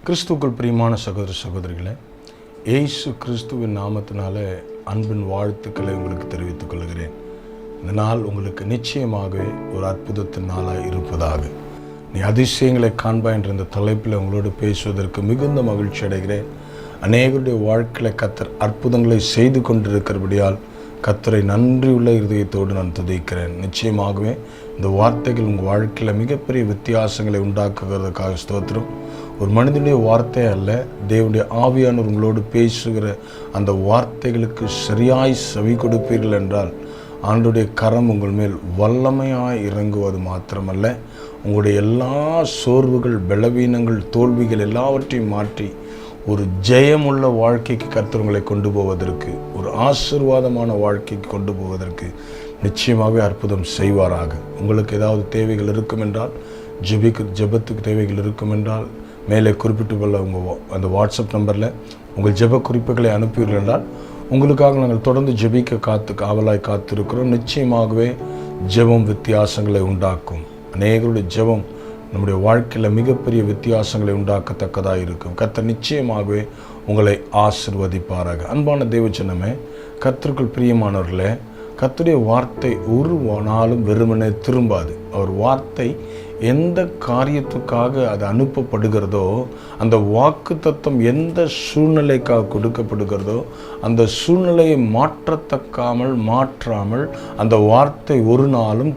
கிறிஸ்துவுக்குள் பிரியமான சகோதர சகோதரிகளே, இயேசு கிறிஸ்துவின் நாமத்தினால அன்பின் வாழ்த்துக்களை உங்களுக்கு தெரிவித்துக் கொள்கிறேன். இந்த நாள் உங்களுக்கு நிச்சயமாகவே ஒரு அற்புதத்தின் நாளாக இருப்பதாக. நீ அதிசயங்களை காண்பாய் என்ற இந்த தலைப்பில் உங்களோடு பேசுவதற்கு மிகுந்த மகிழ்ச்சி அடைகிறேன். அநேகருடைய வாழ்க்கையில் கர்த்தர் அற்புதங்களை செய்து கொண்டிருக்கிறபடியால் கர்த்தரை நன்றியுள்ள இருதயத்தோடு நான் துதிக்கிறேன். நிச்சயமாகவே இந்த வார்த்தைகள் உங்கள் வாழ்க்கையில் மிகப்பெரிய வித்தியாசங்களை உண்டாக்குகிறதுக்காக ஸ்தோத்திரம். ஒரு மனிதனுடைய வார்த்தை அல்ல, தேவனுடைய ஆவியானவர் உங்களோடு பேசுகிற அந்த வார்த்தைகளுக்கு சரியாய் செவி கொடுப்பீர்கள் என்றால் ஆண்டவருடைய கரம் உங்கள் மேல் வல்லமையாய் இறங்குவது மாத்திரமல்ல, உங்களுடைய எல்லா சோர்வுகள், பலவீனங்கள், தோல்விகள் எல்லாவற்றையும் மாற்றி ஒரு ஜெயமுள்ள வாழ்க்கைக்கு கர்த்தர் உங்களை கொண்டு போவதற்கு, ஒரு ஆசீர்வாதமான வாழ்க்கைக்கு கொண்டு போவதற்கு நிச்சயமாகவே அற்புதம் செய்வாராக. உங்களுக்கு ஏதாவது தேவைகள் இருக்கும் என்றால், ஜெபத்துக்கு தேவைகள் இருக்கும் என்றால் மேலே குறிப்பிட்டு கொள்ள உங்கள் அந்த வாட்ஸ்அப் நம்பரில் உங்கள் ஜெப குறிப்புகளை அனுப்புவீர்கள் என்றால் உங்களுக்காக நாங்கள் தொடர்ந்து ஜெபிக்க ஆவலாய் காத்திருக்கிறோம். நிச்சயமாகவே ஜெபம் வித்தியாசங்களை உண்டாக்கும். அநேகருடைய ஜெபம் நம்முடைய வாழ்க்கையில் மிகப்பெரிய வித்தியாசங்களை உண்டாக்கத்தக்கதாக இருக்கும். கர்த்தர் நிச்சயமாகவே உங்களை ஆசீர்வதிப்பாராக. அன்பான தேவஜனமே, கர்த்தருக்குள் பிரியமானவர்களே, கர்த்தருடைய வார்த்தை ஒரு நாளும் வெறுமனே திரும்பாது. அவர் வார்த்தை எந்த காரியத்துக்காக அது அனுப்பப்படுகிறதோ, அந்த வாக்கு தத்தம் எந்த சூழ்நிலைக்காக கொடுக்கப்படுகிறதோ அந்த சூழ்நிலையை மாற்றாமல் அந்த வார்த்தை ஒரு நாளும்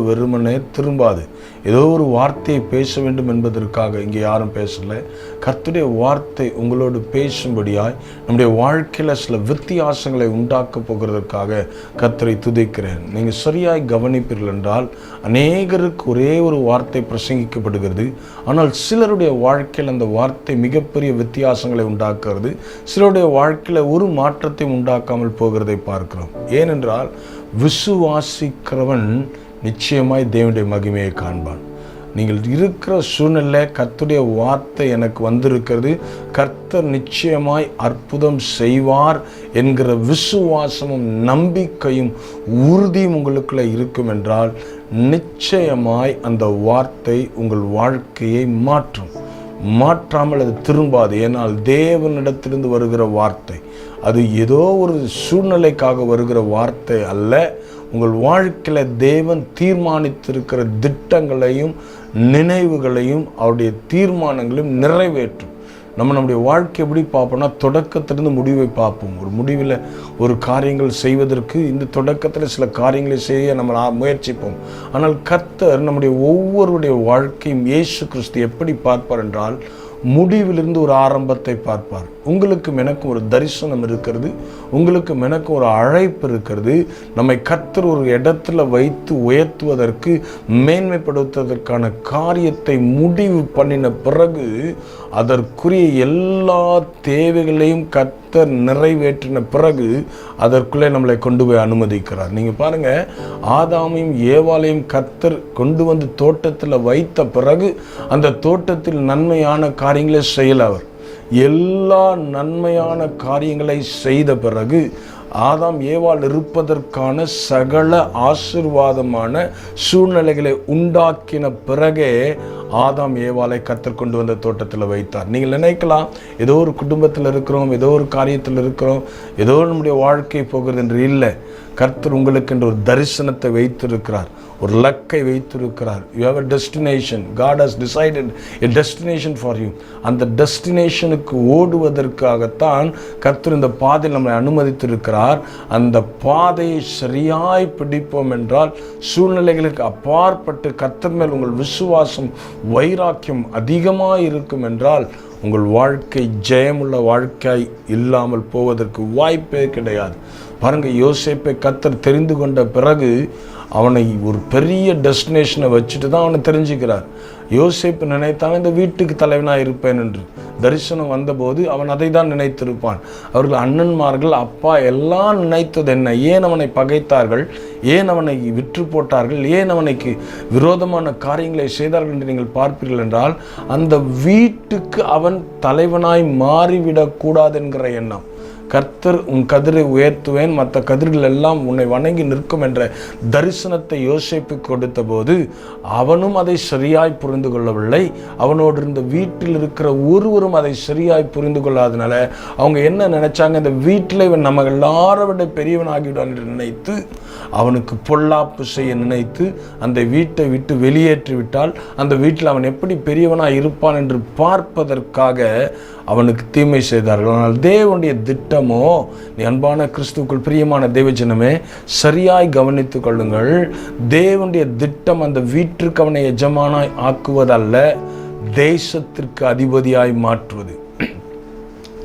வெறுமனே திரும்பாது. ஏதோ ஒரு வார்த்தையை பேச வேண்டும் என்பதற்காக இங்கே யாரும் பேசலை. கர்த்தருடைய வார்த்தை உங்களோடு பேசும்படியாய் நம்முடைய வாழ்க்கையில் சில வித்தியாசங்களை உண்டாக்க போகிறதற்காக கர்த்தரை துதிக்கிறேன். நீங்கள் சரியாய் கவனிப்பீர்கள் என்றால் அநேகருக்கு ஒரே ஒரு வார்த்தை பிரசங்கிக்கப்படுகிறது. ஆனால் சிலருடைய வாழ்க்கையில் அந்த வார்த்தை மிகப்பெரிய வித்தியாசங்களை உண்டாக்குறது. சிலருடைய வாழ்க்கையில் ஒரு மாற்றத்தை உண்டாக்காமல் போகிறதை பார்க்கிறோம். ஏனென்றால் விசுவாசிக்கிறவன் நிச்சயமாய் தேவனுடைய மகிமையை காண்பான். நீங்கள் இருக்கிற சூழ்நிலை, கர்த்தருடைய வார்த்தை எனக்கு வந்திருக்கிறது, கர்த்தர் நிச்சயமாய் அற்புதம் செய்வார் என்கிற விசுவாசமும் நம்பிக்கையும் உறுதியும் உங்களுக்குள்ள இருக்கும் என்றால் நிச்சயமாய் அந்த வார்த்தை உங்கள் வாழ்க்கையை மாற்றாமல் அது திரும்பாது. ஏனால் தேவனிடத்திலிருந்து வருகிற வார்த்தை அது ஏதோ ஒரு சூழ்நிலைக்காக வருகிற வார்த்தை அல்ல. உங்கள் வாழ்க்கையில் தேவன் தீர்மானித்திருக்கிற திட்டங்களையும் நினைவுகளையும் அவருடைய தீர்மானங்களையும் நிறைவேற்றும். நம்முடைய வாழ்க்கை எப்படி பார்ப்போம்னா, தொடக்கத்திலிருந்து முடிவை பார்ப்போம். ஒரு முடிவில் ஒரு காரியங்கள் செய்வதற்கு இந்த தொடக்கத்தில் சில காரியங்களை செய்ய நம்ம முயற்சிப்போம். ஆனால் கர்த்தர் நம்முடைய ஒவ்வொருடைய வாழ்க்கையும் இயேசு கிறிஸ்து எப்படி பார்ப்பார் என்றால், முடிவிலிருந்து ஒரு ஆரம்பத்தை பார்ப்பார். உங்களுக்கும் எனக்கும் ஒரு தரிசனம் இருக்கிறது, உங்களுக்கும் எனக்கும் ஒரு அழைப்பு இருக்கிறது. நம்மை கர்த்தர் ஒரு இடத்துல வைத்து உயர்த்துவதற்கு, மேன்மைப்படுத்துவதற்கான காரியத்தை முடிவு பண்ணின பிறகு அதற்குரிய எல்லா தேவைகளையும் கர்த்தர் நிறைவேற்றின பிறகு அதற்குள்ளே நம்மளை கொண்டு போய் அனுமதிக்கிறார். நீங்கள் பாருங்கள், ஆதாமையும் ஏவாளையும் கர்த்தர் கொண்டு வந்து தோட்டத்தில் வைத்த பிறகு அந்த தோட்டத்தில் நன்மையான காரியங்களை செய்யல. அவர் எல்லா நன்மையான காரியங்களை செய்த பிறகு ஆதாம் ஏவாள் இருப்பதற்கான சகல ஆசீர்வாதமான சூழ்நிலைகளை உண்டாக்கின பிறகே ஆதாம் ஏவாளை கர்த்தர் கொண்டு வந்த தோட்டத்தில் வைத்தார். நீங்கள் நினைக்கலாம், ஏதோ ஒரு குடும்பத்தில் இருக்கிறோம், ஏதோ ஒரு காரியத்தில் இருக்கிறோம், ஏதோ நம்முடைய வாழ்க்கை போகிறது என்று. இல்லை, கர்த்தர் உங்களுக்கு என்று ஒரு தரிசனத்தை வைத்திருக்கிறார், ஒரு லக்கை வைத்திருக்கிறார். You have a destination. God has decided a destination for you. அந்த டெஸ்டினேஷனுக்கு ஓடுவதற்காகத்தான் கர்த்தர் இந்த பாதையில் நம்மை அனுமதித்திருக்கிறார். அந்த பாதையை சரியாய் பிடிப்போம் என்றால், சூழ்நிலைகளுக்கு அப்பாற்பட்டு கர்த்தர் மேல் உங்கள் விசுவாசம், வைராக்கியம் அதிகமாக இருக்கும் என்றால் உங்கள் வாழ்க்கை ஜெயமுள்ள வாழ்க்கை இல்லாமல் போவதற்கு வாய்ப்பே கிடையாது. பாருங்கள், யோசேப்பை கர்த்தர் தெரிந்து கொண்ட பிறகு அவனை ஒரு பெரிய டெஸ்டினேஷனை வச்சுட்டு தான் அவனை தெரிஞ்சுக்கிறார். யோசேப்பு நினைத்தான் இந்த வீட்டுக்கு தலைவனாக இருப்பேன் என்று. தரிசனம் வந்தபோது அவன் அதை தான் நினைத்திருப்பான். அவர்கள் அண்ணன்மார்கள், அப்பா எல்லாம் நினைத்தது என்ன? ஏன் அவனை பகைத்தார்கள்? ஏன் அவனை விற்று போட்டார்கள்? ஏன் அவனுக்கு விரோதமான காரியங்களை செய்தார்கள் என்று நீங்கள் பார்ப்பீர்கள் என்றால், அந்த வீட்டுக்கு அவன் தலைவனாய் மாறிவிடக்கூடாது என்கிற எண்ணம். கர்த்தர் உன் கதிரை உயர்த்துவேன், மற்ற கதிர்கள் எல்லாம் உன்னை வணங்கி நிற்கும் என்ற தரிசனத்தை யோசேப்புக்கு கொடுத்த போது அவனும் அதை சரியாய் புரிந்து கொள்ளவில்லை. அவனோடு இருந்த வீட்டில் இருக்கிற ஒருவரும் அதை சரியாய் புரிந்து கொள்ளாதனால அவங்க என்ன நினைச்சாங்க, இந்த வீட்டில் இவன் நம்ம எல்லாரை விட பெரியவன் ஆகிவிடான் என்று நினைத்து அவனுக்கு பொல்லாப்பு செய்ய நினைத்து அந்த வீட்டை விட்டு வெளியேற்றி விட்டால் அந்த வீட்டில் அவன் எப்படி பெரியவனாக இருப்பான் என்று பார்ப்பதற்காக அவனுக்கு தீமை செய்தார்கள். ஆனால் தேவனுடைய திட்டமோ, நீ அன்பான கிறிஸ்துவுக்குள் பிரியமான தேவஜனமே சரியாய் கவனித்துக் கொள்ளுங்கள். தேவனுடைய திட்டம் அந்த வீட்டிற்கு அவனை எஜமானாய் ஆக்குவதல்ல, தேசத்திற்கு அதிபதியாய் மாற்றுவது.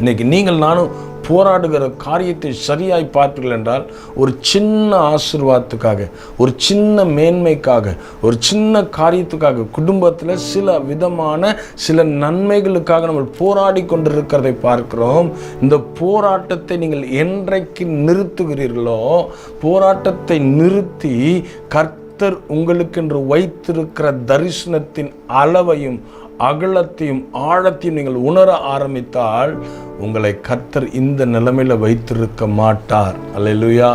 இன்னைக்கு நீங்கள் நானும் போராடுகிற காரியத்தை சரியாய் பார்ப்பீர்கள் என்றால் ஒரு சின்ன ஆசீர்வாதத்துக்காக, ஒரு சின்ன மேன்மைக்காக, ஒரு சின்ன காரியத்துக்காக, குடும்பத்தில் சில விதமான சில நன்மைகளுக்காக நம்ம போராடி கொண்டிருக்கிறதை பார்க்கிறோம். இந்த போராட்டத்தை நீங்கள் என்றைக்கு நிறுத்துகிறீர்களோ, போராட்டத்தை நிறுத்தி கர்த்தர் உங்களுக்கென்று வைத்திருக்கிற தரிசனத்தின் அளவையும் அகலத்தையும் ஆழத்தையும் நீங்கள் உணர ஆரம்பித்தால் உங்களை கர்த்தர் இந்த நிலைமையில் வைத்திருக்க மாட்டார். அல்லேலூயா.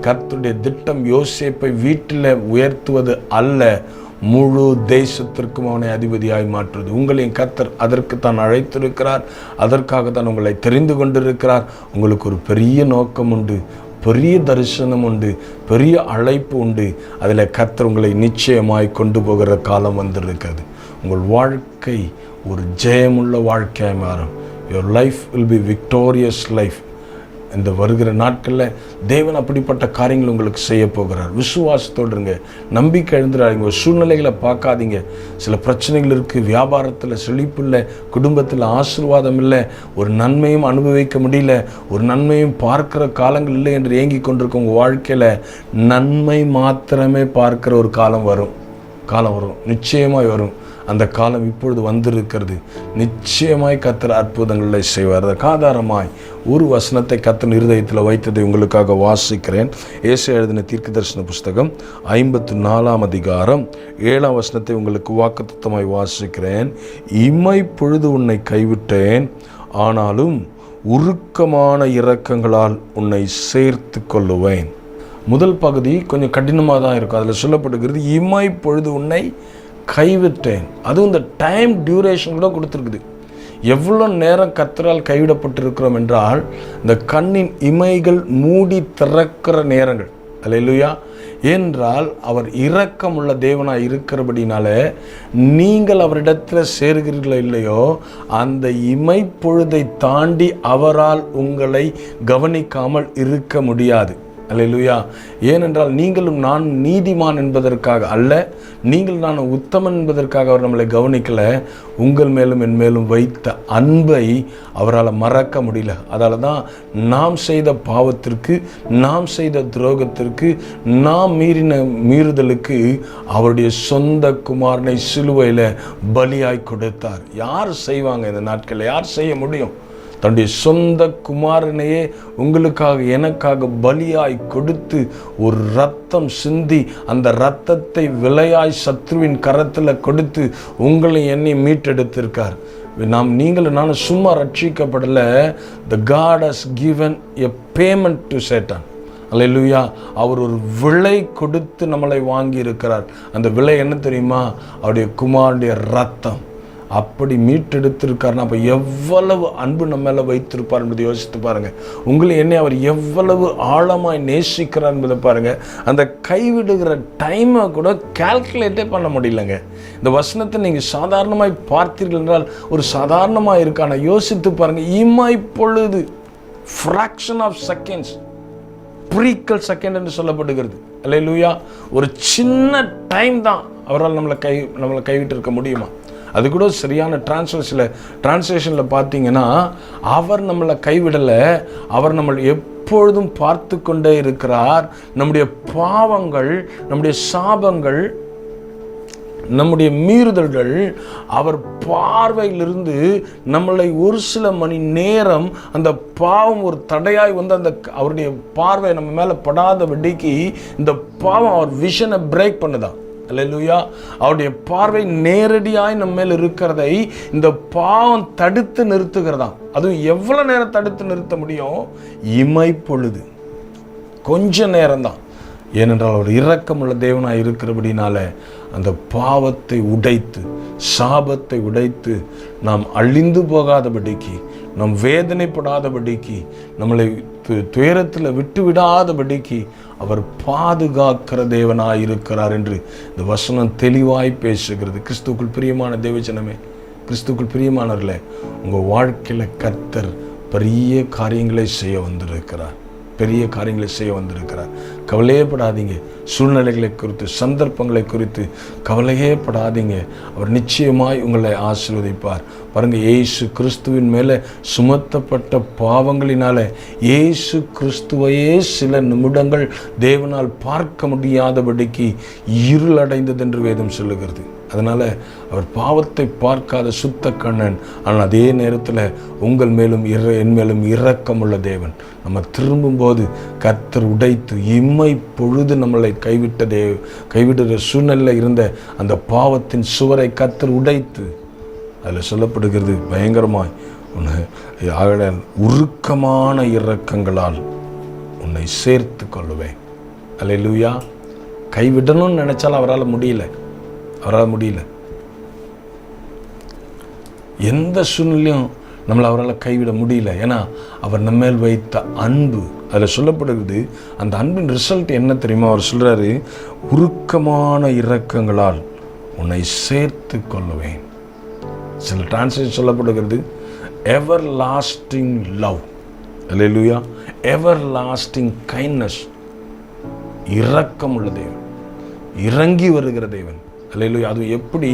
கர்த்தருடைய திட்டம் யோசேப்பை வீட்டில் உயர்த்துவது அல்ல, முழு தேசத்திற்கும் அவனை அதிபதியாய் மாற்றுவது. உங்களையும் கர்த்தர் அதற்கு தான் அழைத்திருக்கிறார், அதற்காக தான் உங்களை தெரிந்து கொண்டிருக்கிறார். உங்களுக்கு ஒரு பெரிய நோக்கம் உண்டு, பெரிய தரிசனம் உண்டு, பெரிய அழைப்பு உண்டு. அதில் கர்த்தர் உங்களை நிச்சயமாய் கொண்டு போகிற காலம் வந்திருக்கிறது. உங்கள் வாழ்க்கை ஒரு ஜெயமுள்ள வாழ்க்கையாக மாறும். Your life will be victorious life. இந்த வருகிற நாட்களில் தேவன் அப்படிப்பட்ட காரியங்கள் உங்களுக்கு செய்ய போகிறார். விசுவாசத்தோடு இருங்க, நம்பிக்கை எழுந்துடாதீங்க, சூழ்நிலைகளை பார்க்காதீங்க. சில பிரச்சனைகள் இருக்குது, வியாபாரத்தில் செழிப்பு இல்லை, குடும்பத்தில் ஆசீர்வாதம் இல்லை, ஒரு நன்மையும் அனுபவிக்க முடியல, ஒரு நன்மையும் பார்க்கிற காலங்கள் இல்லை என்று ஏங்கி கொண்டிருக்க உங்கள் வாழ்க்கையில் நன்மை மாத்திரமே பார்க்கிற ஒரு காலம் வரும். நிச்சயமாய் வரும். அந்த காலம் இப்பொழுது வந்திருக்கிறது. நிச்சயமாய் கர்த்தர் அற்புதங்களை செய்வார். அதற்கு ஆதாரமாய் ஒரு வசனத்தை கர்த்தர் இருதயத்தில் வைத்ததை உங்களுக்காக வாசிக்கிறேன். ஏசாயா எழுதின தீர்க்கதரிசன புஸ்தகம் 54 அதிகாரம் 7 வசனத்தை உங்களுக்கு வாக்குத்தத்தமாய் வாசிக்கிறேன். இமை பொழுது உன்னை கைவிட்டேன், ஆனாலும் உருக்கமான இரக்கங்களால் உன்னை சேர்த்து கொள்ளுவேன். முதல் பகுதி கொஞ்சம் கடினமாக தான் இருக்கும். அதில் சொல்லப்படுகிறது இமை பொழுது உன்னை கைவிட்டேன். அதுவும் இந்த டைம் டியூரேஷன் கூட கொடுத்துருக்குது. எவ்வளோ நேரம் கர்த்தரால் கைவிடப்பட்டிருக்கிறோம் என்றால் இந்த கண்ணின் இமைகள் மூடி திறக்கிற நேரங்கள். அல்லேலூயா. என்றால் அவர் இரக்கமுள்ள தேவனாய் இருக்கிறபடினால நீங்கள் அவரிடத்தில் சேருகிறீர்களோ இல்லையோ, அந்த இமைப்பொழுதை தாண்டி அவரால் உங்களை கவனிக்காமல் இருக்க முடியாது. அல்லேலூயா. ஏனென்றால் நீங்களும் நான் நீதிமான் என்பதற்காக அல்ல, நீங்கள் நான் உத்தமன் என்பதற்காக அவர் நம்மளை கவனிக்கல. உங்கள் மேலும் என் மேலும் வைத்த அன்பை அவரால் மறக்க முடியல. அதால தான் நாம் செய்த பாவத்திற்கு, நாம் செய்த துரோகத்திற்கு, நாம் மீறுதலுக்கு அவருடைய சொந்த குமாரனை சிலுவையில் பலியாய் கொடுத்தார். யார் செய்வாங்க இந்த நாட்களில்? யார் செய்ய முடியும்? தன்னுடைய சொந்த குமாரனையே உங்களுக்காக எனக்காக பலியாய் கொடுத்து ஒரு இரத்தம் சிந்தி அந்த இரத்தத்தை விலையாய் சத்ருவின் கரத்தில் கொடுத்து உங்களை என்னை மீட்டெடுத்திருக்கார். நீங்களும் நானும் சும்மா ரட்சிக்கப்படலை. The God has given a payment to Satan. அல்லேலூயா. அவர் ஒரு விலை கொடுத்து நம்மளை வாங்கி இருக்கிறார். அந்த விலை என்ன தெரியுமா? அவருடைய குமாரனுடைய இரத்தம். அப்படி மீட்டெடுத்திருக்காருன்னா அப்போ எவ்வளவு அன்பு நம்ம மேலே வைத்திருப்பார் என்பதை யோசித்து பாருங்கள். உங்களை என்னை அவர் எவ்வளவு ஆழமாய் நேசிக்கிறார் என்பதை பாருங்கள். அந்த கைவிடுகிற டைமை கூட கால்குலேட்டே பண்ண முடியலங்க. இந்த வசனத்தை நீங்கள் சாதாரணமாய் பார்த்தீர்கள் என்றால் ஒரு சாதாரணமாக இருக்கான யோசித்து பாருங்கள். இமை பொழுது, ஃப்ராக்ஷன் ஆஃப் செகண்ட்ஸ், ப்ரீக்கல் செகண்ட் என்று சொல்லப்படுகிறது. அல்லேலூயா. ஒரு சின்ன டைம் தான் அவரால் நம்மளை கைவிட்டு இருக்க முடியுமா? அது கூட சரியான டிரான்ஸ்லேஷனில் பார்த்தீங்கன்னா அவர் நம்மளை கைவிடலை, அவர் நம்மளை எப்பொழுதும் பார்த்து கொண்டே இருக்கிறார். நம்முடைய பாவங்கள், நம்முடைய சாபங்கள், நம்முடைய மீறுதல்கள் அவர் பார்வையிலிருந்து நம்மளை ஒரு சில மணி நேரம் அந்த பாவம் ஒரு தடையாய் வந்து அந்த அவருடைய பார்வை நம்ம மேலே படாத விடைக்கு இந்த பாவம் அவர் விஷனை பிரேக் பண்ணுதான். அல்லேலூயா. அவருடைய பார்வை நேரடியாய் நம்ம மேல் இருக்கிறதை இந்த பாவம் தடுத்து நிறுத்துகிறதா. அதுவும் எவ்வளவு நேரம் தடுத்து நிறுத்த முடியும்? இமைப்பொழுது, கொஞ்ச நேரம்தான். ஏனென்றால் அவர் இரக்கமுள்ள தேவனாய் இருக்கிறபடினால அந்த பாவத்தை உடைத்து, சாபத்தை உடைத்து, நாம் அழிந்து போகாதபடிக்கு, நாம் வேதனைப்படாதபடிக்கு, நம்மளை துயரத்தில் விட்டு விடாதபடிக்கு அவர் பாதுகாக்கிற தேவனாய் இருக்கிறார் என்று இந்த வசனம் தெளிவாய் பேசுகிறது. கிறிஸ்துவுக்குள் பிரியமான தேவஜனமே, கிறிஸ்துவுக்குள் பிரியமானவர்களே, உங்கள் வாழ்க்கையில் கர்த்தர் பெரிய காரியங்களை செய்ய வந்திருக்கிறார். பெரிய காரியங்களை செய்ய வந்திருக்கிறார். கவலையே படாதீங்க. சூழ்நிலைகளை குறித்து, சந்தர்ப்பங்களை குறித்து கவலையே படாதீங்க. அவர் நிச்சயமாய் உங்களை ஆசீர்வதிப்பார். பாருங்கள், இயேசு கிறிஸ்துவின் மேலே சுமத்தப்பட்ட பாவங்களினால இயேசு கிறிஸ்துவையே சில நிமிடங்கள் தேவனால் பார்க்க முடியாதபடிக்கு இருளடைந்தது என்று வேதம் சொல்லுகிறது. அதனால் அவர் பாவத்தை பார்க்காத சுத்த கண்ணன். ஆனால் அதே நேரத்தில் உங்கள் மேலும் என் மேலும் இரக்கமுள்ள தேவன். நம்ம திரும்பும்போது கர்த்தர் உடைத்து, இம்மை பொழுது நம்மளை கைவிடுற சூழ்நிலை இருந்த அந்த பாவத்தின் சுவரை கர்த்தர் உடைத்து, அதில் சொல்லப்படுகிறது பயங்கரமாய், உன்னை உருக்கமான இரக்கங்களால் உன்னை சேர்த்து கொள்ளுவேன். அல்லேலூயா. கைவிடணும்னு நினைச்சாலும் அவரால் முடியல. எந்த சூழ்நிலையும் நம்மளை அவரால் கைவிட முடியல. ஏன்னா அவர் நம்ம மேல் வைத்த அன்பு. அதில் சொல்லப்படுகிறது, அந்த அன்பின் ரிசல்ட் என்ன தெரியுமா? அவர் சொல்றாரு, உருக்கமான இரக்கங்களால் உன்னை சேர்த்து கொள்ளுவேன். சில டிரான்ஸ்லேஷன் சொல்லப்படுகிறது, everlasting love. Hallelujah. Everlasting kindness. இரக்கம் உள்ள தேவன், இறங்கி வருகிற தேவன். அல்லேலூயா. அது எப்படி?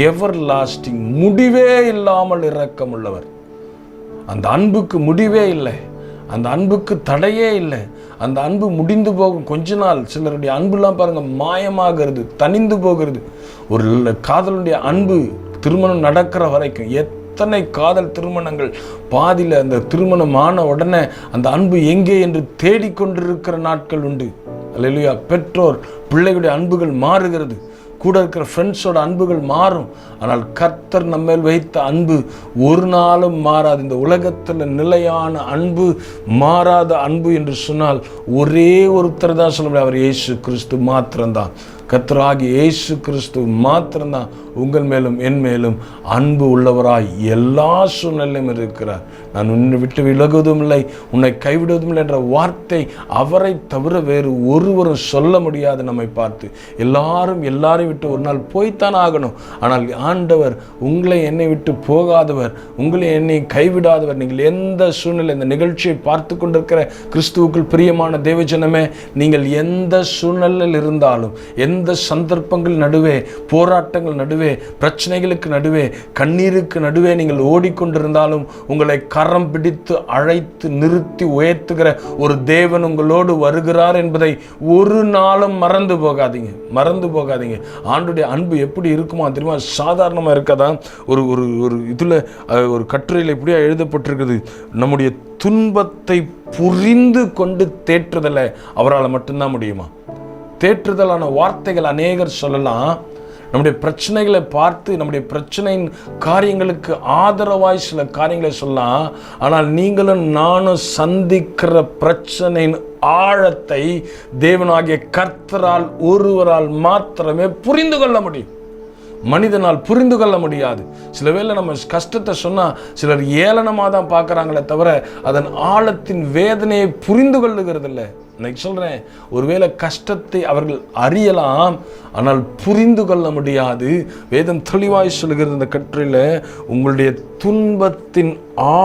எவர் லாஸ்டிங், முடிவே இல்லாமல் இரக்கம் உள்ளவர். அந்த அன்புக்கு முடிவே இல்லை, அந்த அன்புக்கு தடையே இல்லை. அந்த அன்பு முடிந்து போகும். கொஞ்ச நாள் சிலருடைய அன்புலாம் பாருங்க மாயமாகிறது, தனிந்து போகிறது. ஒரு காதலுடைய அன்பு திருமணம் நடக்கிற வரைக்கும் எத்தனை காதல் திருமணங்கள் பாதியில் அந்த திருமணம் ஆன உடனே அந்த அன்பு எங்கே என்று தேடிக்கொண்டிருக்கிற நாட்கள் உண்டு. அல்லேலூயா. பெற்றோர் பிள்ளைகளுடைய அன்புகள் மாறுகிறது, கூட இருக்கிற ஃப்ரெண்ட்ஸோட அன்புகள் மாறும். ஆனால் கர்த்தர் நம்ம மேல் வைத்த அன்பு ஒரு நாளும் மாறாது. இந்த உலகத்தில் நிலையான அன்பு, மாறாத அன்பு என்று சொன்னால் ஒரே ஒருத்தர் தான் சொல்ல முடியாது, அவர் இயேசு கிறிஸ்து மாத்திரம்தான். கர்த்தராகிய இயேசு கிறிஸ்து மாத்திரம்தான் உங்கள் மேலும் என் மேலும் அன்பு உள்ளவராய் எல்லா சூழ்நிலையும் இருக்கிறார். நான் உன்னை விட்டு விலகுவதும் இல்லை, உன்னை கைவிடுவதும் இல்லை என்ற வார்த்தை அவரை தவிர வேறு ஒருவரும் சொல்ல முடியாது. நம்மை பார்த்து எல்லாரையும் விட்டு ஒரு நாள் போய்த்தான் ஆகணும். ஆனால் ஆண்டவர் உங்களை என்னை விட்டு போகாதவர், உங்களை என்னை கைவிடாதவர். நீங்கள் எந்த சூழ்நிலை, இந்த நிகழ்ச்சியை பார்த்து கொண்டிருக்கிற கிறிஸ்துவுக்குள் பிரியமான தேவஜனமே, நீங்கள் எந்த சூழ்நிலையில் இருந்தாலும், எந்த சந்தர்ப்பங்கள் நடுவே, போராட்டங்கள் நடுவே, பிரச்சனைகளுக்கு நடுவே, கண்ணீருக்கு நடுவே நீங்கள் ஓடிக்கொண்டிருந்தாலும் உங்களை கரம் பிடித்து அழைத்து நிறுத்தி உயர்த்துகிற ஒரு தேவன் உங்களோடு வருகிறார் என்பதை ஒரு நாளும் மறந்து போகாதீங்க. ஆண்டுடைய அன்பு எப்படி இருக்குமா தெரியுமா? சாதாரணமாக இருக்காதான். ஒரு இதில் ஒரு கட்டுரையில் இப்படியா எழுதப்பட்டிருக்குது, நம்முடைய துன்பத்தை புரிந்து கொண்டு தேற்றுதலை அவரால் மட்டும்தான் முடியுமா? தேற்றுதலான வார்த்தைகள் அநேகர் சொல்லலாம். நம்முடைய பிரச்சனைகளை பார்த்து, நம்முடைய பிரச்சனையின் காரியங்களுக்கு ஆதரவாய் சில காரியங்களை சொல்லலாம். ஆனால் நீங்களும் நானும் சந்திக்கிற பிரச்சனையின் ஆழத்தை தேவனாகிய கர்த்தரால் ஒருவரால் மாத்திரமே புரிந்து கொள்ள முடியும். மனிதனால் புரிந்து கொள்ள முடியாது. சில வேளை நம்ம கஷ்டத்தை சொன்னால் சிலர் ஏளனமாக தான் பார்க்குறாங்களே தவிர அதன் ஆழத்தின் வேதனையை புரிந்து கொள்ளுகிறது இல்லை. இன்னைக்கு சொல்கிறேன், ஒருவேளை கஷ்டத்தை அவர்கள் அறியலாம், ஆனால் புரிந்து கொள்ள முடியாது. வேதம் தெளிவாய் சொல்லுகிறது இந்த கட்டுரையில், உங்களுடைய துன்பத்தின்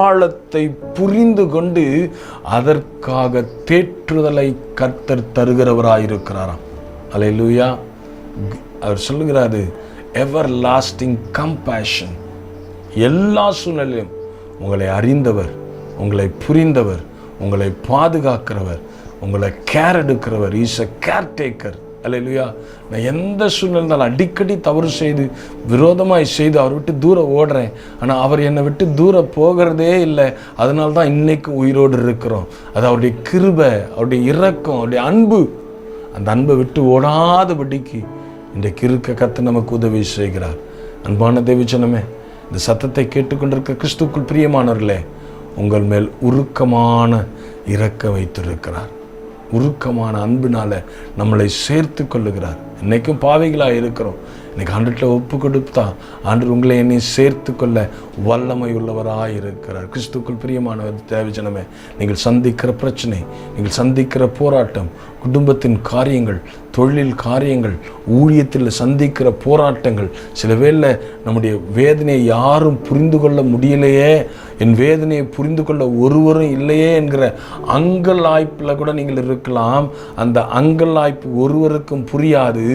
ஆழத்தை புரிந்து கொண்டு அதற்காக தேற்றுதலை கர்த்தர் தருகிறவராயிருக்கிறாராம். அல்லேலூயா. அவர் சொல்லுகிறாரு, எவர் லாஸ்டிங் கம்பேஷன். எல்லா சூழ்நிலையும் உங்களை அறிந்தவர், உங்களை புரிந்தவர், உங்களை பாதுகாக்கிறவர், உங்களை கேர் எடுக்கிறவர். Is a caretaker. Hallelujah. நான் எந்த சூழ்நிலை இருந்தாலும் அடிக்கடி தவறு செய்து விரோதமாய் செய்து அவர் விட்டு தூரம் ஓடுறேன். ஆனால் அவர் என்னை விட்டு தூரம் போகிறதே இல்லை. அதனால தான் இன்னைக்கு உயிரோடு இருக்கிறோம். அது அவருடைய கிருபை, அவருடைய இரக்கம், அவருடைய அன்பு. அந்த அன்பை விட்டு ஓடாதபடிக்கு இன்றைக்கு இருக்க கர்த்தர் நமக்கு உதவி செய்கிறார். அன்பான தேவஜனமே, இந்த சத்தத்தை கேட்டுக்கொண்டிருக்க கிறிஸ்துவுக்குள் பிரியமானவர்களே, உங்கள் மேல் உருக்கமான இரக்கம் வைத்திருக்கிறார். உருக்கமான அன்பினால நம்மளை சேர்த்து கொள்ளுகிறார். இன்னைக்கும் பாவிகளாக இருக்கிறோம். இன்னைக்கு ஆண்டவர்கிட்ட ஒப்பு கொடுத்தா ஆண்டவர் உங்களை என்னை சேர்த்து கொள்ள வல்லமை உள்ளவராக இருக்கிறார். கிறிஸ்துவுக்குள் பிரியமான தேவஜனமே, நீங்கள் சந்திக்கிற பிரச்சனை, நீங்கள் சந்திக்கிற போராட்டம், குடும்பத்தின் காரியங்கள், தொழில் காரியங்கள், ஊழியத்தில் சந்திக்கிற போராட்டங்கள், சில வேளை நம்முடைய வேதனையை யாரும் புரிந்து கொள்ள முடியலையே, என் வேதனையை புரிந்து கொள்ள ஒருவரும் இல்லையே என்கிற அங்கலாய்ப்பில் கூட நீங்கள் இருக்கலாம். அந்த அங்கலாய்ப்பு ஒருவருக்கும் புரியாது.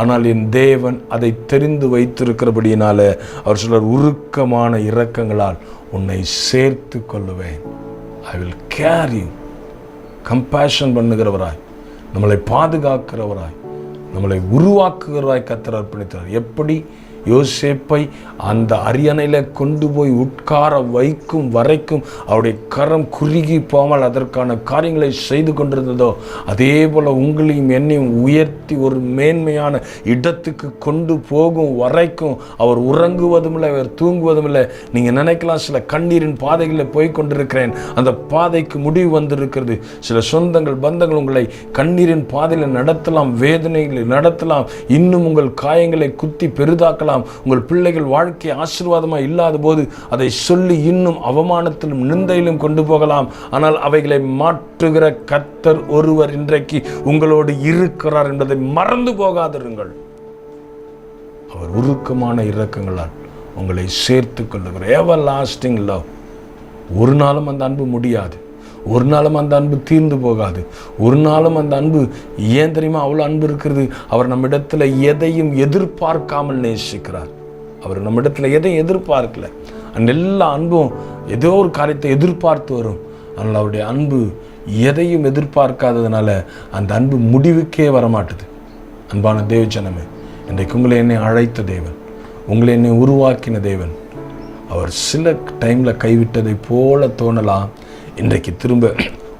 ஆனால் என் தேவன் அதை தெரிந்து வைத்திருக்கிறபடியினால அவர் சொல்றார், உருக்கமான இரக்கங்களால் உன்னை சேர்த்து கொள்ளுவேன். I will care you. Compassion பண்ணுகிறவராய், நம்மளை பாதுகாக்கிறவராய், நம்மளை உருவாக்குகிறவராய் கர்த்தர் அர்ப்பணித்தார். எப்படி யோசேப்பை அந்த அரியணையில் கொண்டு போய் உட்கார வைக்கும் வரைக்கும் அவருடைய கரம் குறுகி போகாமல் அதற்கான காரியங்களை செய்து கொண்டிருந்ததோ, அதே போல் உங்களையும் என்னையும் உயர்த்தி ஒரு மேன்மையான இடத்துக்கு கொண்டு போகும் வரைக்கும் அவர் உறங்குவதும் இல்லை, அவர் தூங்குவதும் இல்லை. நீங்கள் நினைக்கலாம், சில கண்ணீரின் பாதைகளில் போய் கொண்டிருக்கிறேன், அந்த பாதைக்கு முடிவு வந்திருக்கிறது. சில சொந்தங்கள் பந்தங்கள் உங்களை கண்ணீரின் பாதையில் நடத்தலாம், வேதனைகளில் நடத்தலாம், இன்னும் உங்கள் காயங்களை குத்தி பெரிதாக்கலாம். உங்கள் பிள்ளைகள் வாழ்க்கை ஆசீர்வாதமாக இல்லாத போது அதை சொல்லி இன்னும் அவமானத்திலும் நிந்தையிலும் கொண்டு போகலாம். ஆனால் அவைகளை மாற்றுகிற கர்த்தர் ஒருவர் இன்றைக்கு உங்களோடு இருக்கிறார் என்பதை மறந்து போகாதிருங்கள். அவர் உருக்கமான இரக்கங்களால் உங்களை சேர்த்து கொள்ளுகிறார். Everlasting love. ஒரு நாளும் அந்த அன்பு முடியாது. ஒரு நாளும் அந்த அன்பு தீர்ந்து போகாது. ஒரு நாளும் அந்த அன்பு, ஏன் தெரியுமா அவ்வளோ அன்பு இருக்கிறது? அவர் நம்மிடத்தில் எதையும் எதிர்பார்க்காமல் நேசிக்கிறார். அவர் நம்மிடத்தில் எதையும் எதிர்பார்க்கல. அந்த எல்லா அன்பும் ஏதோ ஒரு காரியத்தை எதிர்பார்த்து வரும். ஆனால் அவருடைய அன்பு எதையும் எதிர்பார்க்காததுனால அந்த அன்பு முடிவுக்கே வரமாட்டுது. அன்பான தேவஜனமே, இன்றைக்கு உங்களை என்னை அழைத்த தேவன், உங்களை என்னை உருவாக்கின தேவன், அவர் சில டைமில் கைவிட்டதை போல தோணலாம். இன்றைக்கு திரும்ப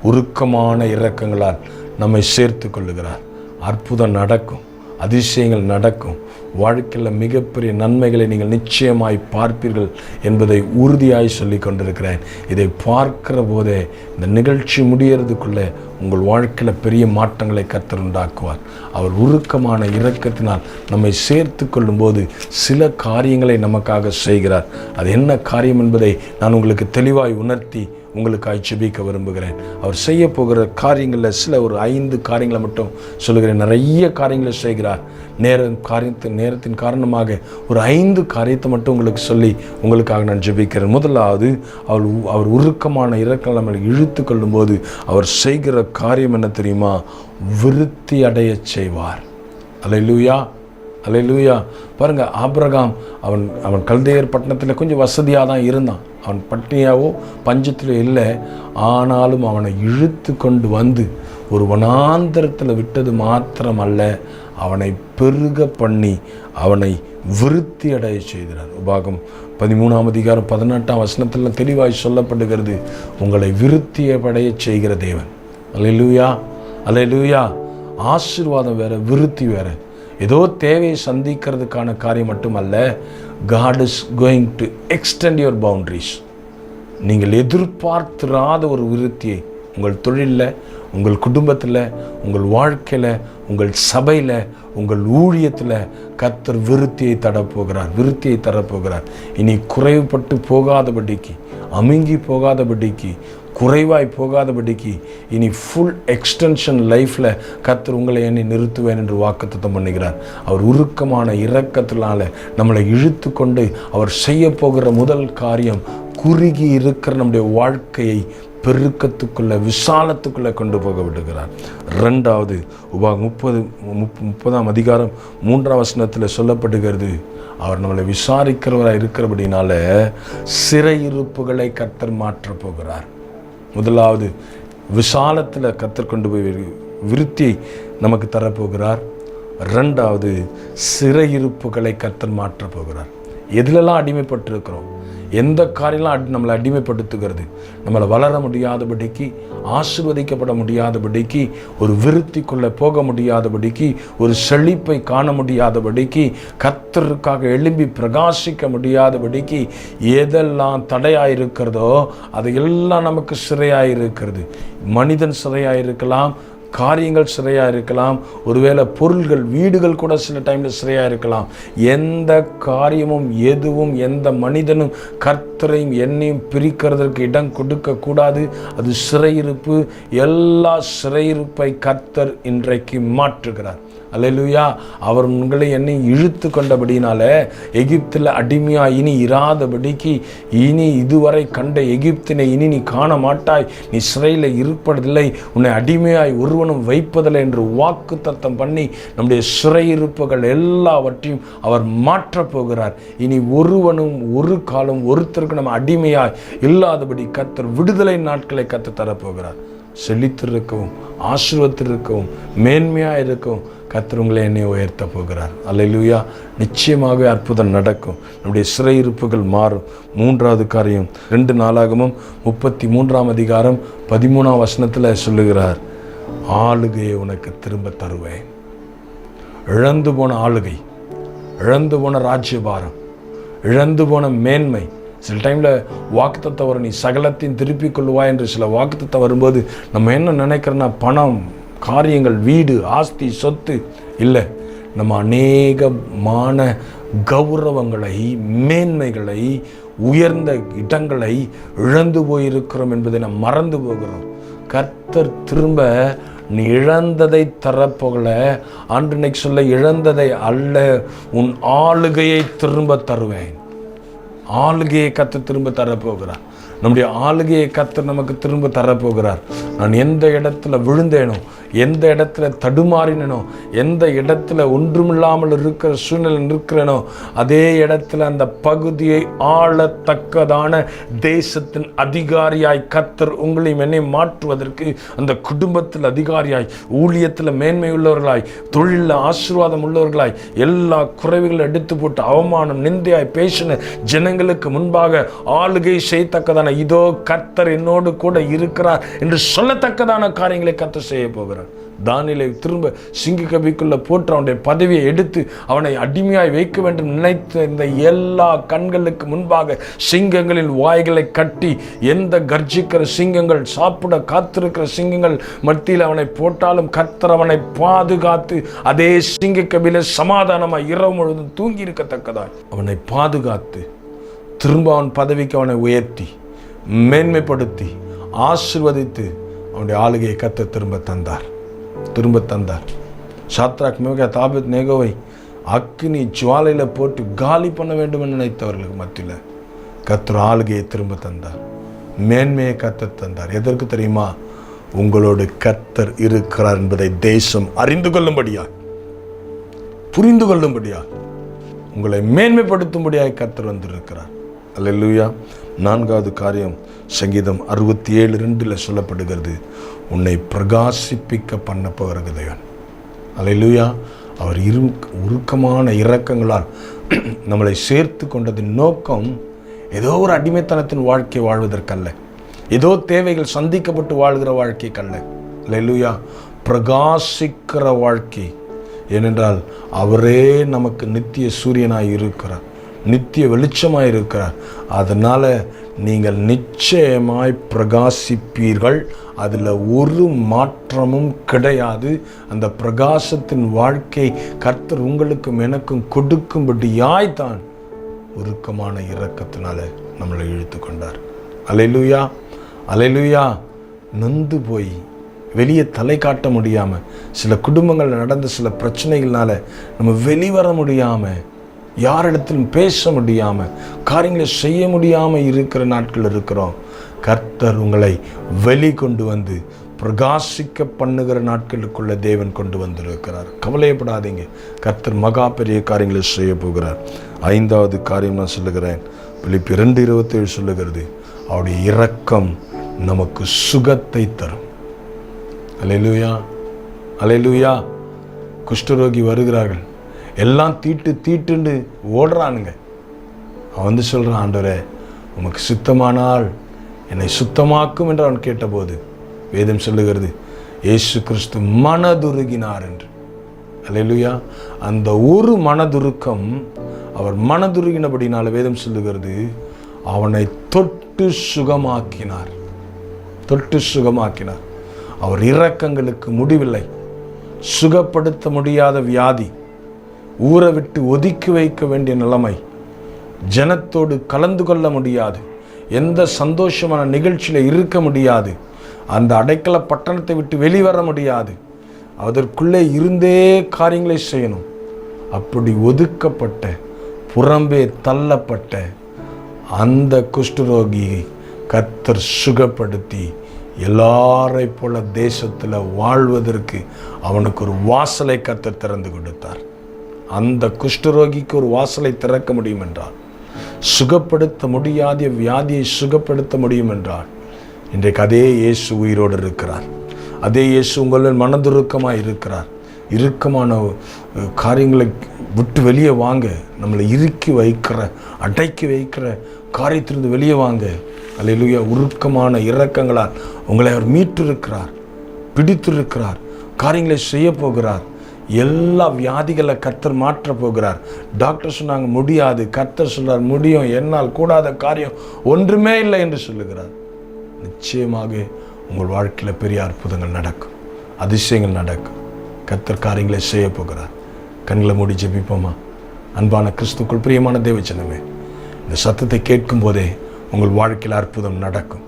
உருக்கமான இரக்கங்களால் நம்மை சேர்த்து கொள்ளுகிறார். அற்புதம் நடக்கும், அதிசயங்கள் நடக்கும். வாழ்க்கையில் மிகப்பெரிய நன்மைகளை நீங்கள் நிச்சயமாய் பார்ப்பீர்கள் என்பதை உறுதியாய் சொல்லி கொண்டிருக்கிறேன். இதை பார்க்கிற போதே இந்த நிகழ்ச்சி முடியறதுக்குள்ளே உங்கள் வாழ்க்கையில் பெரிய மாற்றங்களை கர்த்தர் உண்டாக்குவார். அவர் உருக்கமான இரக்கத்தினால் நம்மை சேர்த்து கொள்ளும்போது சில காரியங்களை நமக்காக செய்கிறார். அது என்ன காரியம் என்பதை நான் உங்களுக்கு தெளிவாய் உணர்த்தி உங்களுக்காக ஜெபிக்க விரும்புகிறேன். அவர் செய்ய போகிற காரியங்களில் சில ஒரு 5 காரியங்களை மட்டும் சொல்லுகிறேன். நிறைய காரியங்களை செய்கிறார். நேரத்தின் காரணமாக ஒரு 5 காரியத்தை மட்டும் உங்களுக்கு சொல்லி உங்களுக்காக நான் ஜெபிக்கிறேன். முதலாவது, அவர் உருக்கமான இரக்கம் நம்மளை இழுத்து கொள்ளும்போது அவர் செய்கிற காரியம் என்ன தெரியுமா? விருத்தி அடைய செய்வார். அல்லேலூயா, அல்லேலூயா. பாருங்க, ஆபிரகாம் அவன் கல்தேயர் பட்டணத்தில் கொஞ்சம் வசதியாக தான் இருந்தான். அவன் பட்டினியாவோ பஞ்சத்தில் இல்லை. ஆனாலும் அவனை இழுத்து கொண்டு வந்து ஒரு வனாந்தரத்தில் விட்டது மாத்திரமல்ல, அவனை பெருக பண்ணி அவனை விருத்தி அடைய செய்கிறார். உபாகம் 13ஆம் அதிகாரம் 18ஆம் வசனத்தில் தெளிவாய் சொல்லப்படுகிறது, உங்களை விருத்தி அடைய செய்கிற தேவன். அல்லேலூயா, அல்லேலூயா. ஆசீர்வாதம் வேற, விருத்தி வேற. ஏதோ தேவையை சந்திக்கிறதுக்கான காரியம் மட்டுமல்ல, God is going to extend your boundaries. நீங்கள் எதிர்பார்த்திராத ஒரு விருத்தியை உங்கள் தொழிலில், உங்கள் குடும்பத்தில், உங்கள் வாழ்க்கையில், உங்கள் சபையில், உங்கள் ஊழியத்தில் கர்த்தர் விருத்தியை தரப்போகிறார். இனி குறைவுபட்டு போகாதபடிக்கு, அமுங்கி போகாதபடிக்கு, குறைவாய் போகாதபடிக்கு, இனி ஃபுல் எக்ஸ்டென்ஷன் லைஃப்பில் கர்த்தர் உங்களை என்னை நிறுத்துவேன் என்று வாக்குத்தத்தம் பண்ணுகிறார். அவர் உருக்கமான இரக்கத்தினால நம்மளை இழுத்து கொண்டு அவர் செய்ய போகிற முதல் காரியம், குறுகி இருக்கிற நம்முடைய வாழ்க்கையை பெருக்கத்துக்குள்ள, விசாலத்துக்குள்ளே கொண்டு போக விடுகிறார். 2வது, உபாகம் 30ஆம் அதிகாரம் 3ஆம் வசனத்தில் சொல்லப்படுகிறது, அவர் நம்மளை விசாரிக்கிறவராக இருக்கிறபடினால சிறையிருப்புகளை கர்த்தர் மாற்றப் போகிறார். முதலாவது, விசாலத்தில் கர்த்தர் கொண்டு போய் விருத்தியை நமக்கு தரப்போகிறார். 2வது, சிறையிருப்புகளை கர்த்தர் மாற்றப் போகிறார். எதிலெல்லாம் அடிமைப்பட்டிருக்கிறோம், எந்த காரியம்லாம் நம்மளை அடிமைப்படுத்துகிறது, நம்மளை வளர முடியாதபடிக்கு, ஆசீர்வதிக்கப்பட முடியாதபடிக்கு, ஒரு விருத்திக்குள்ளே போக முடியாதபடிக்கு, ஒரு செழிப்பை காண முடியாதபடிக்கு, கர்த்தருக்காக எழும்பி பிரகாசிக்க முடியாதபடிக்கு எதெல்லாம் தடையாயிருக்கிறதோ அதையெல்லாம் நமக்கு சிறையாயிருக்கிறது. மனிதன் சிறையாயிருக்கலாம், காரியங்கள் சிறையாக இருக்கலாம், ஒருவேளை பொருள்கள், வீடுகள் கூட சில டைமில் சிறையாக இருக்கலாம். எந்த காரியமும் எதுவும் எந்த மனிதனும் கர்த்தரையும் என்னையும் பிரிக்கிறதற்கு இடம் கொடுக்கக்கூடாது. அது சிறையிருப்பு. எல்லா சிறையிருப்பை கர்த்தர் இன்றைக்கு மாற்றுகிறார். அல்லேலூயா. அவர் உங்களை என்னை இழுத்து கொண்டபடினால எகிப்தில் அடிமையாக இனி இராதபடிக்கு, இனி இதுவரை கண்ட எகிப்தினை இனி நீ காண மாட்டாய், நீ சிறையில் இருப்பதில்லை, உன்னை அடிமையாய் ஒருவனும் வைப்பதில்லை என்று வாக்கு தத்தம் பண்ணி நம்முடைய சிறையிருப்புகள் எல்லாவற்றையும் அவர் மாற்றப் போகிறார். இனி ஒருவனும் ஒரு காலம் ஒருத்தருக்கு நம்ம அடிமையாய் இல்லாதபடி கர்த்தர் விடுதலை நாட்களை கற்றுத் தரப்போகிறார். செழித்திருக்கவும், ஆசீர்வதித்திருக்கவும், மேன்மையாக இருக்கவும் கர்த்தர் உங்களை என்னை உயர்த்த போகிறார். அல்லேலூயா. நிச்சயமாகவே அற்புதம் நடக்கும். நம்முடைய சிறையிருப்புகள் மாறும். மூன்றாவது காரியம் 2 நாளாகமும் 33ஆம் அதிகாரம் 13ஆம் வசனத்தில் சொல்லுகிறார், ஆளுகையை உனக்கு திரும்ப தருவேன். இழந்து போன ஆளுகை, இழந்து போன ராஜ்யபாரம், இழந்து போன மேன்மை. சில டைமில் வாக்குத்தத்தம் வரும், நீ சகலத்தையும் திருப்பிக் கொள்ளுவாய் என்று சில வாக்குத்தத்தம் வரும்போது நம்ம என்ன நினைக்கிறோன்னா, பணம், காரியங்கள், வீடு, ஆஸ்தி, சொத்து இல்லை. நம்ம அநேகமான கௌரவங்களை, மேன்மைகளை, உயர்ந்த இடங்களை இழந்து போயிருக்கிறோம் என்பதை நாம் மறந்து போகிறோம். கர்த்தர் திரும்ப நீ இழந்ததை தரப்போகல. அன்றைக்கு சொல்ல, இழந்ததை அல்ல, உன் ஆளுகையை திரும்ப தருவேன். ஆளுகையை கர்த்தர் திரும்ப தரப்போகிறார். நம்முடைய ஆளுகையை கர்த்தர் நமக்கு திரும்ப தரப்போகிறார். நான் எந்த இடத்துல விழுந்தேனோ, எந்த இடத்துல தடுமாறினோ, எந்த இடத்துல ஒன்றுமில்லாமல் இருக்கிற சூழ்நிலை நிற்கிறேனோ, அதே இடத்துல அந்த பகுதியை ஆளத்தக்கதான தேசத்தின் அதிகாரியாய் கர்த்தர் உங்களையும் என்னை மாற்றுவதற்கு, அந்த குடும்பத்தில் அதிகாரியாய், ஊழியத்தில் மேன்மை உள்ளவர்களாய், தொழிலில் ஆசீர்வாதம் உள்ளவர்களாய், எல்லா குறைவுகளை எடுத்து போட்டு அவமானம், நிந்தையாய் பேசின ஜனங்களுக்கு முன்பாக ஆளுகை செய்யத்தக்கதான, இதோ கர்த்தர் என்னோடு கூட இருக்கிறார் என்று சொல்லத்தக்கதான காரியங்களை கர்த்தர் செய்ய போகிறார். தானியேலை திரும்ப சிங்க கபிக்குள்ள போட்டு அவனுடைய பதவியை எடுத்து அவனை அடிமையாய் வைக்க வேண்டும் நினைத்த இந்த எல்லா கண்களுக்கு முன்பாக சிங்கங்களின் வாய்களை கட்டி, எந்த கர்ஜிக்கிற சிங்கங்கள், சாப்பிட காத்திருக்கிற சிங்கங்கள் மத்தியில் அவனை போட்டாலும் கர்த்தர் அவனை பாதுகாத்து, அதே சிங்க கபில சமாதானமாய் இரவு முழுவதும் தூங்கி இருக்கத்தக்கதாய் அவனை பாதுகாத்து, திரும்ப அவன் பதவிக்கு அவனை உயர்த்தி, மேன்மைப்படுத்தி, ஆசீர்வதித்து அவனுடைய ஆளுகையை கர்த்தர் திரும்ப தந்தார். சாத்ராக், மேஷாக், ஆபேத்நேகோவை அக்கினி ஜுவாலையில் போட்டு காலி பண்ண வேண்டும் என்று நினைத்தவர்களுக்கு மத்தியில் கர்த்தர் ஆளுகையை திரும்ப தந்தார். மேன்மையை கர்த்தர் தந்தார். எதற்கு தெரியுமா? உங்களோடு கர்த்தர் இருக்கிறார் என்பதை தேசம் அறிந்து கொள்ளும்படியா, புரிந்து கொள்ளும்படியா, உங்களை மேன்மைப்படுத்தும்படியாக கர்த்தர் வந்திருக்கிறார். அல்லேலூயா. 4வது காரியம் சங்கீதம் 67:2 சொல்லப்படுகிறது, உன்னை பிரகாசிப்பிக்க பண்ண போகிற தேவன். அல்லேலூயா. அவர் உருக்கமான இரக்கங்களால் நம்மளை சேர்த்து கொண்டதின் நோக்கம் ஏதோ ஒரு அடிமைத்தனத்தின் வாழ்க்கை வாழ்வதற்கல்ல, ஏதோ தேவைகள் சந்திக்கப்பட்டு வாழ்கிற வாழ்க்கைக்கல்ல. அல்லேலூயா. பிரகாசிக்கிற வாழ்க்கை. ஏனென்றால் அவரே நமக்கு நித்திய சூரியனாய் இருக்கிறார், நித்திய வெளிச்சமாய் இருக்கிறார். அதனால் நீங்கள் நிச்சயமாய் பிரகாசிப்பீர்கள். அதில் ஒரு மாற்றமும் கிடையாது. அந்த பிரகாசத்தின் வாழ்க்கை கர்த்தர் உங்களுக்கும் எனக்கும் கொடுக்கும்படியாய்தான் உருக்கமான இரக்கத்தினால நம்மளை இழுத்து கொண்டார். அல்லேலூயா. அல்லேலூயா. நொந்து போய் வெளியே தலை காட்ட முடியாமல், சில குடும்பங்கள் நடந்த சில பிரச்சனைகள்னால நம்ம வெளிவர முடியாமல், யாரிடத்திலும் பேச முடியாமல், காரியங்களை செய்ய முடியாமல் இருக்கிற நாட்கள் இருக்கிறோம். கர்த்தர் உங்களை வெளிக்கொண்டு வந்து பிரகாசிக்க பண்ணுகிற நாட்களுக்குள்ள தேவன் கொண்டு வந்திருக்கிறார். கவலையப்படாதீங்க. கர்த்தர் மகா பெரிய காரியங்களை செய்ய போகிறார். 5வது காரியம் நான் சொல்லுகிறேன். பிலிப்பியர் 2:27 சொல்லுகிறது, அவருடைய இரக்கம் நமக்கு சுகத்தை தரும். அல்லேலூயா. அல்லேலூயா. குஷ்டரோகி வருகிறார்கள், எல்லாம் தீட்டுன்னு ஓடுறானுங்க. அவன் வந்து சொல்கிறான், ஆண்டவரே உமக்கு சித்தமானால் என்னை சுத்தமாக்கும் என்று அவன் கேட்டபோது வேதம் சொல்லுகிறது இயேசு கிறிஸ்து மனதுருகினார் என்று. அல்லேலூயா. அந்த ஒரு மனதுருக்கம், அவர் மனதுருகினபடினால வேதம் சொல்லுகிறது அவனை தொட்டு சுகமாக்கினார். தொட்டு சுகமாக்கினார். அவர் இரக்கங்களுக்கு முடிவில்லை. சுகப்படுத்த முடியாத வியாதி, ஊரை விட்டு ஒதுக்கி வைக்க வேண்டிய நிலைமை, ஜனத்தோடு கலந்து கொள்ள முடியாது, எந்த சந்தோஷமான நிகழ்ச்சியில் இருக்க முடியாது, அந்த அடைக்கல பட்டணத்தை விட்டு வெளிவர முடியாது, அதற்குள்ளே இருந்தே காரியங்களை செய்யணும். அப்படி ஒதுக்கப்பட்ட, புறம்பே தள்ளப்பட்ட அந்த குஷ்டரோகியை கர்த்தர் சுகப்படுத்தி எல்லாரை போல தேசத்தில் வாழ்வதற்கு அவனுக்கு ஒரு வாசலை கர்த்தர் திறந்து கொடுத்தார். அந்த குஷ்டரோகிக்கு ஒரு வாசலை திறக்க முடியும் என்றால், சுகப்படுத்த முடியாத வியாதியை சுகப்படுத்த முடியும் என்றால், இன்றைக்கு அதே இயேசு உயிரோடு இருக்கிறார். அதே இயேசு உங்களின் மனதுருக்கமாக இருக்கிறார். இறுக்கமான காரியங்களை விட்டு வெளியே வாங்க, நம்மளை இறுக்கி வைக்கிற, அடக்கி வைக்கிற காரியத்திலிருந்து வெளியே வாங்க. அல்லேலூயா. உருக்கமான இரக்கங்களால் உங்களை அவர் மீட்டிருக்கிறார், பிடித்திருக்கிறார், காரியங்களை செய்ய போகிறார். எல்லா வியாதிகளை கர்த்தர் மாற்ற போகிறார். டாக்டர் சொன்னாங்க முடியாது, கர்த்தர் சொல்றார் முடியும், என்னால் கூடாத காரியம் ஒன்றுமே இல்லை என்று சொல்லுகிறார். நிச்சயமாக உங்கள் வாழ்க்கையில் பெரிய அற்புதங்கள் நடக்கும், அதிசயங்கள் நடக்கும். கர்த்தர் காரியங்களை செய்ய போகிறார். கண்களை மூடி ஜெபிப்போமா? அன்பான கிறிஸ்துக்குள் பிரியமான தேவஜனமே, இந்த சத்தத்தை கேட்கும் போதே உங்கள் வாழ்க்கையில் அற்புதம் நடக்கும்.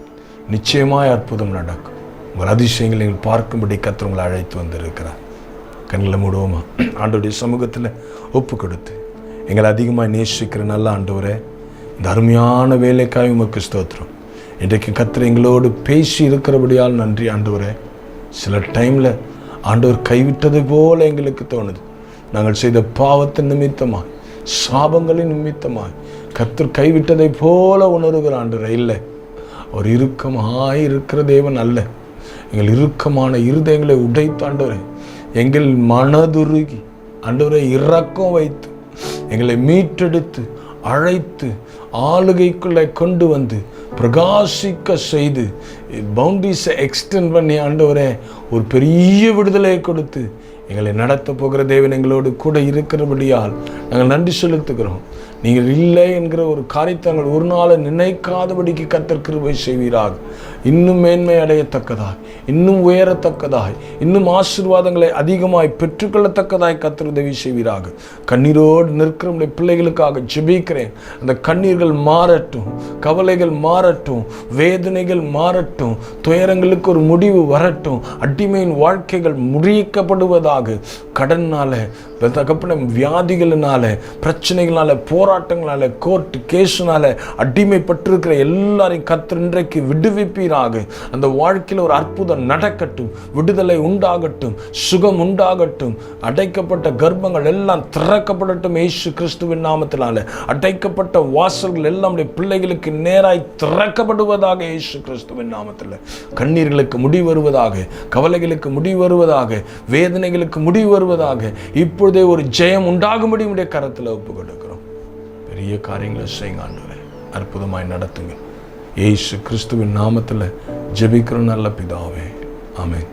நிச்சயமாய் அற்புதம் நடக்கும். உங்கள் அதிசயங்களை நீங்கள் பார்க்கும்படி கர்த்தர் உங்களை அழைத்து வந்திருக்கிறார். கண்களை மூடுவோமா? ஆண்டவருடைய சமூகத்தில் ஒப்பு கொடுத்து, எங்களை அதிகமாக நேசிக்கிற நல்ல ஆண்டவரே, இந்த அருமையான வேலைக்காய் உமக்கு ஸ்தோத்திரம். இன்றைக்கு கர்த்தர் எங்களோடு பேசி இருக்கிறபடியால் நன்றி ஆண்டவரே. சில டைமில் ஆண்டவர் கைவிட்டது போல எங்களுக்கு தோணுது. நாங்கள் செய்த பாவத்தின் நிமித்தமாய், சாபங்களின் நிமித்தமாய் கர்த்தர் கைவிட்டதை போல உணர்கிற ஆண்டவரே. இல்லை, அவர் இறுக்கமாய் இருக்கிற தேவன் அல்ல. எங்கள் இறுக்கமான இருதயங்களை உடைத்து ஆண்டவரே, எங்கள் மனதுருகி ஆண்டவரை இரக்கம் வைத்து எங்களை மீட்டெடுத்து அழைத்து ஆளுகைக்குள்ளே கொண்டு வந்து பிரகாசிக்க செய்து பவுண்டரிஸை எக்ஸ்டெண்ட் பண்ணி ஆண்டவரே ஒரு பெரிய விடுதலை கொடுத்து எங்களை நடத்த போகிற தேவன் எங்களோடு கூட இருக்கிறபடியால் நாங்கள் நன்றி செலுத்துகிறோம். நீங்கள் இல்லை என்கிற ஒரு காரியத்தை நாங்கள் ஒரு நாள் நினைக்காதபடிக்கு கர்த்தர் கிருபை செய்வீராக. இன்னும் மேன்மை அடையத்தக்கதாய், இன்னும் உயரத்தக்கதாய், இன்னும் ஆசீர்வாதங்களை அதிகமாய் பெற்றுக்கொள்ளத்தக்கதாய் கர்த்தர் உதவி செய்வீராக. கண்ணீரோடு நிற்கிற பிள்ளைகளுக்காக ஜெபிக்கிறேன். அந்த கண்ணீர்கள் மாறட்டும், கவலைகள் மாறட்டும், வேதனைகள் மாறட்டும், துயரங்களுக்கு ஒரு முடிவு வரட்டும், அடிமையின் வாழ்க்கைகள் முறிக்கப்படுவதாக. கடனால, வியாதிகளினால, பிரச்சனைகளால, போராட்டங்களால, கோர்ட் கேஸுனால அடிமைப்பட்டிருக்கிற எல்லாரையும் கர்த்தர் இன்றைக்கு விடுவிப்பீராக. அந்த வாழ்க்கையில் ஒரு அற்புதம் நடக்கட்டும், விடுதலை உண்டாகட்டும், சுகம் உண்டாகட்டும். அடைக்கப்பட்ட கர்ப்பங்கள் எல்லாம் திறக்கப்படட்டும் இயேசு கிறிஸ்துவின் நாமத்தினால. அடைக்கப்பட்ட வாசல்கள் எல்லாம் பிள்ளைகளுக்கு நேராய் திறக்கப்படுவதாக இயேசு கிறிஸ்துவின் நாமத்தில். கண்ணீர்களுக்கு முடிவு வருவதாக, கவலைகளுக்கு முடிவு வருவதாக, வேதனைகளுக்கு முடிவு வருவதாக. இப்பொழுதே ஒரு ஜெயம் உண்டாகும்படி உடைய கரத்தில் ஒப்பு கொடுக்கிறோம். பெரிய காரியங்களை செய்யுங்க ஆண்டவரே, அற்புதமாய் நடத்துங்க. இயேசு கிறிஸ்துவின் நாமத்தில் ஜெபிக்கிறோம் நல்ல பிதாவே, ஆமென்.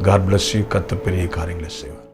God bless you. கர்த்தர் பெரிய காரியங்களை செய்வார்.